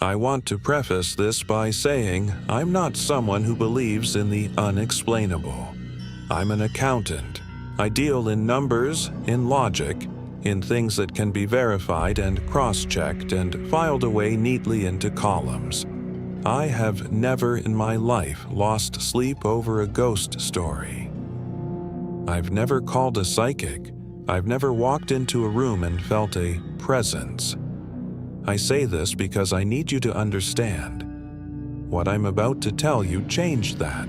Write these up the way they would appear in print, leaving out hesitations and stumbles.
I want to preface this by saying I'm not someone who believes in the unexplainable. I'm an accountant. I deal in numbers, in logic, in things that can be verified and cross-checked and filed away neatly into columns. I have never in my life lost sleep over a ghost story. I've never called a psychic. I've never walked into a room and felt a presence. I say this because I need you to understand. What I'm about to tell you changed that,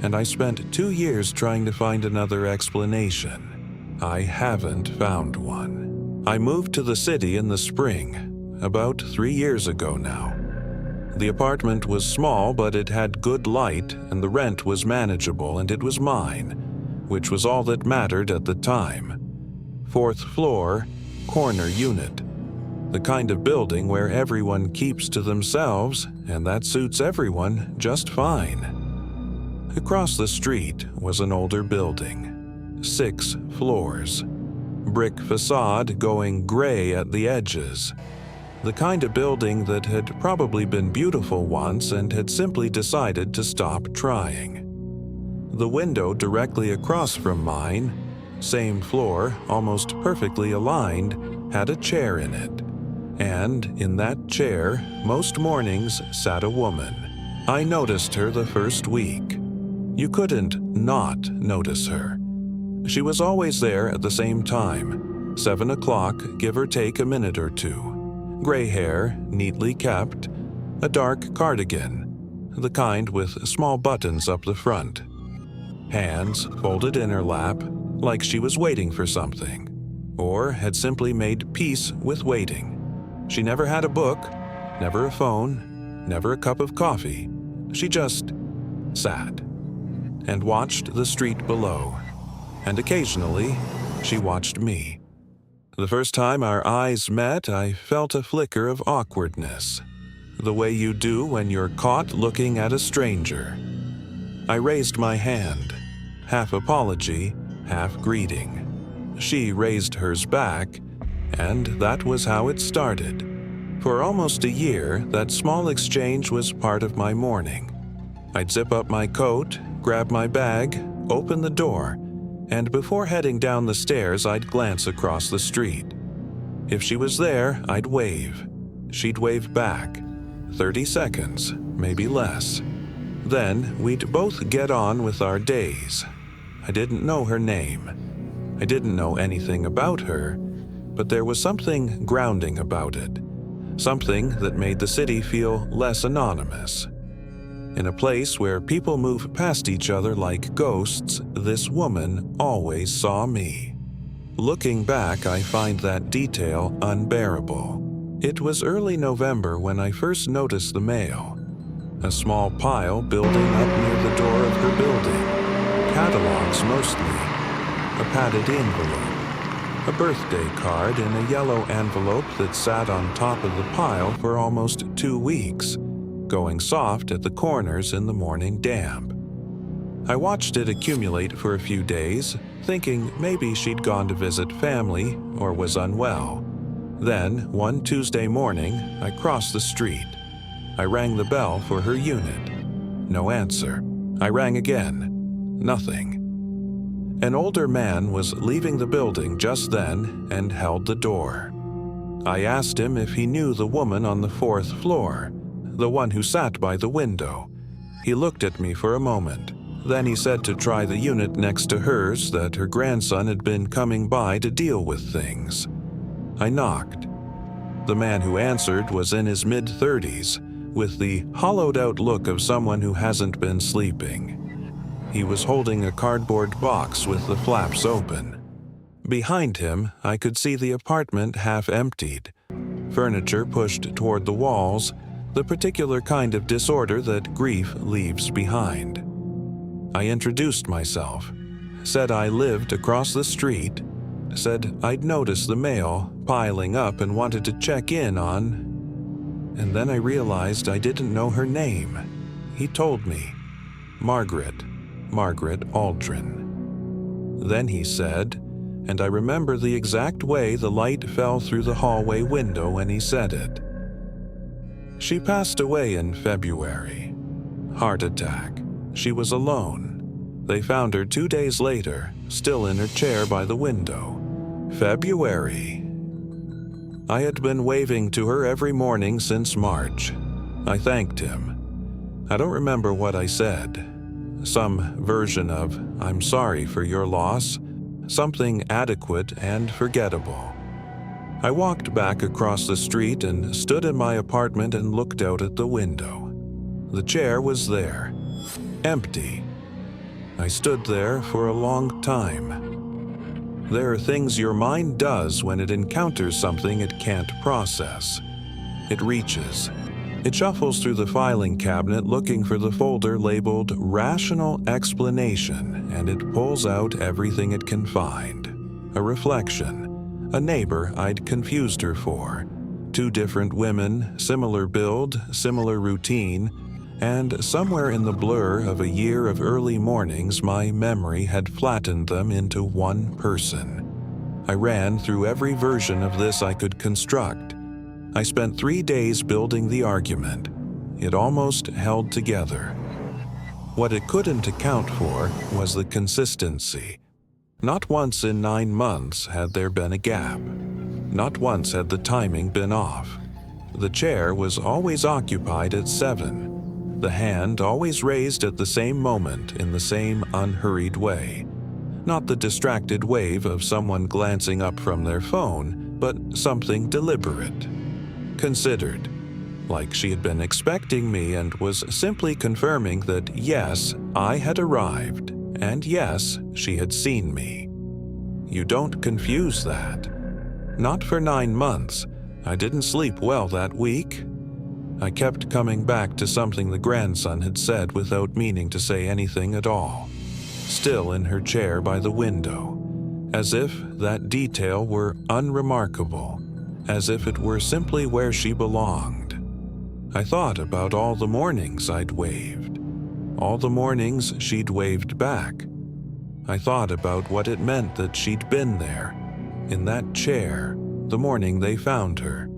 and I spent 2 years trying to find another explanation. I haven't found one. I moved to the city in the spring, about 3 years ago now. The apartment was small, but it had good light, and the rent was manageable, and it was mine, which was all that mattered at the time. 4th floor, corner unit. The kind of building where everyone keeps to themselves, and that suits everyone just fine. Across the street was an older building, 6 floors. Brick facade going gray at the edges. The kind of building that had probably been beautiful once and had simply decided to stop trying. The window directly across from mine, same floor, almost perfectly aligned, had a chair in it. And in that chair, most mornings sat a woman. I noticed her the first week. You couldn't not notice her. She was always there at the same time, 7 o'clock, give or take a minute or two. Gray hair, neatly kept, a dark cardigan, the kind with small buttons up the front. Hands folded in her lap, like she was waiting for something, or had simply made peace with waiting. She never had a book, never a phone, never a cup of coffee. She just sat and watched the street below. And occasionally, she watched me. The first time our eyes met, I felt a flicker of awkwardness, the way you do when you're caught looking at a stranger. I raised my hand, half apology, half greeting. She raised hers back, and that was how it started. For almost a year, that small exchange was part of my morning. I'd zip up my coat, grab my bag, open the door, and before heading down the stairs, I'd glance across the street. If she was there, I'd wave. She'd wave back. 30 seconds, maybe less. Then we'd both get on with our days. I didn't know her name. I didn't know anything about her, but there was something grounding about it. Something that made the city feel less anonymous. In a place where people move past each other like ghosts, this woman always saw me. Looking back, I find that detail unbearable. It was early November when I first noticed the mail. A small pile building up near the door of her building. Catalogs mostly. A padded envelope. A birthday card in a yellow envelope that sat on top of the pile for almost 2 weeks, going soft at the corners in the morning damp. I watched it accumulate for a few days, thinking maybe she'd gone to visit family or was unwell. Then, one Tuesday morning, I crossed the street. I rang the bell for her unit. No answer. I rang again. Nothing. An older man was leaving the building just then and held the door. I asked him if he knew the woman on the 4th floor, the one who sat by the window. He looked at me for a moment. Then he said to try the unit next to hers, that her grandson had been coming by to deal with things. I knocked. The man who answered was in his mid-30s, with the hollowed-out look of someone who hasn't been sleeping. He was holding a cardboard box with the flaps open. Behind him, I could see the apartment half emptied, furniture pushed toward the walls, the particular kind of disorder that grief leaves behind. I introduced myself, said I lived across the street, said I'd noticed the mail piling up and wanted to check in on, and then I realized I didn't know her name. He told me, Margaret Aldren. Then he said, and I remember the exact way the light fell through the hallway window when he said it, She passed away in February. Heart attack. She was alone. They found her 2 days later, still in her chair by the window. February. I had been waving to her every morning since March. I thanked him. I don't remember what I said. Some version of, "I'm sorry for your loss," something adequate and forgettable. I walked back across the street and stood in my apartment and looked out at the window. The chair was there, empty. I stood there for a long time. There are things your mind does when it encounters something it can't process. It reaches. It shuffles through the filing cabinet looking for the folder labeled Rational Explanation, and it pulls out everything it can find. A reflection. A neighbor I'd confused her for. 2 different women, similar build, similar routine, and somewhere in the blur of a year of early mornings, my memory had flattened them into one person. I ran through every version of this I could construct. I spent 3 days building the argument. It almost held together. What it couldn't account for was the consistency. Not once in 9 months had there been a gap. Not once had the timing been off. The chair was always occupied at 7. The hand always raised at the same moment in the same unhurried way. Not the distracted wave of someone glancing up from their phone, but something deliberate. Considered. Like she had been expecting me and was simply confirming that yes, I had arrived, and yes, she had seen me. You don't confuse that. Not for 9 months. I didn't sleep well that week. I kept coming back to something the grandson had said without meaning to say anything at all. Still in her chair by the window, as if that detail were unremarkable, as if it were simply where she belonged. I thought about all the mornings I'd waved, all the mornings she'd waved back. I thought about what it meant that she'd been there, in that chair, the morning they found her.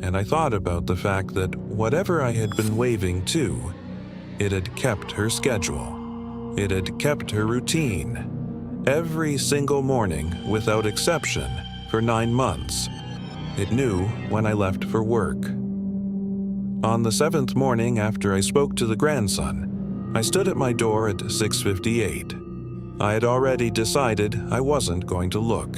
And I thought about the fact that whatever I had been waving to, it had kept her schedule. It had kept her routine. Every single morning, without exception, for 9 months. It knew when I left for work. On the 7th morning after I spoke to the grandson, I stood at my door at 6:58. I had already decided I wasn't going to look.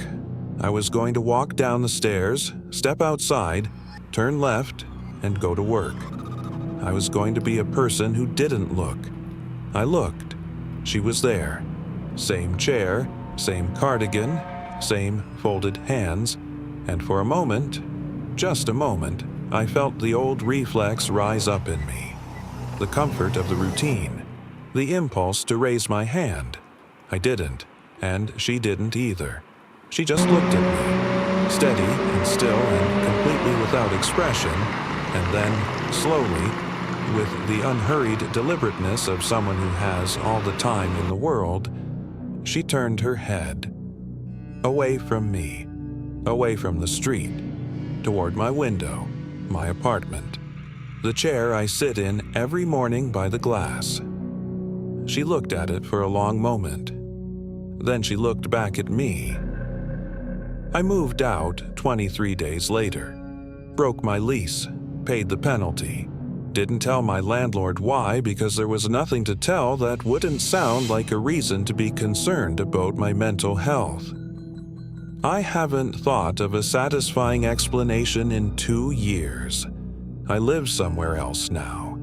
I was going to walk down the stairs, step outside, turn left, and go to work. I was going to be a person who didn't look. I looked. She was there. Same chair, same cardigan, same folded hands, and for a moment, just a moment, I felt the old reflex rise up in me. The comfort of the routine, the impulse to raise my hand. I didn't, and she didn't either. She just looked at me, steady and still and completely without expression, and then, slowly, with the unhurried deliberateness of someone who has all the time in the world, she turned her head. Away from me, away from the street, toward my window, my apartment, the chair I sit in every morning by the glass. She looked at it for a long moment. Then she looked back at me. I moved out 23 days later, broke my lease, paid the penalty, didn't tell my landlord why because there was nothing to tell that wouldn't sound like a reason to be concerned about my mental health. I haven't thought of a satisfying explanation in 2 years. I live somewhere else now.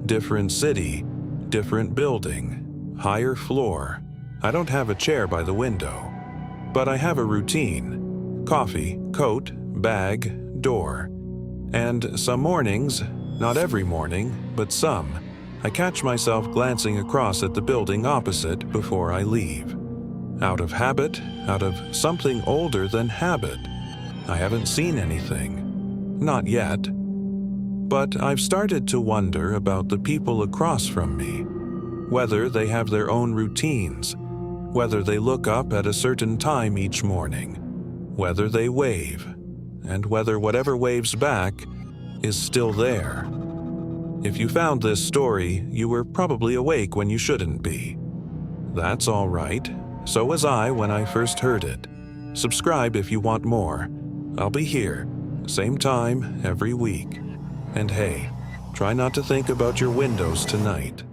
Different city, different building, higher floor. I don't have a chair by the window, but I have a routine. Coffee, coat, bag, door. And some mornings, not every morning, but some, I catch myself glancing across at the building opposite before I leave. Out of habit, out of something older than habit. I haven't seen anything. Not yet. But I've started to wonder about the people across from me. Whether they have their own routines. Whether they look up at a certain time each morning. Whether they wave. And whether whatever waves back is still there. If you found this story, you were probably awake when you shouldn't be. That's all right. So was I when I first heard it. Subscribe if you want more. I'll be here, same time every week. And hey, try not to think about your windows tonight.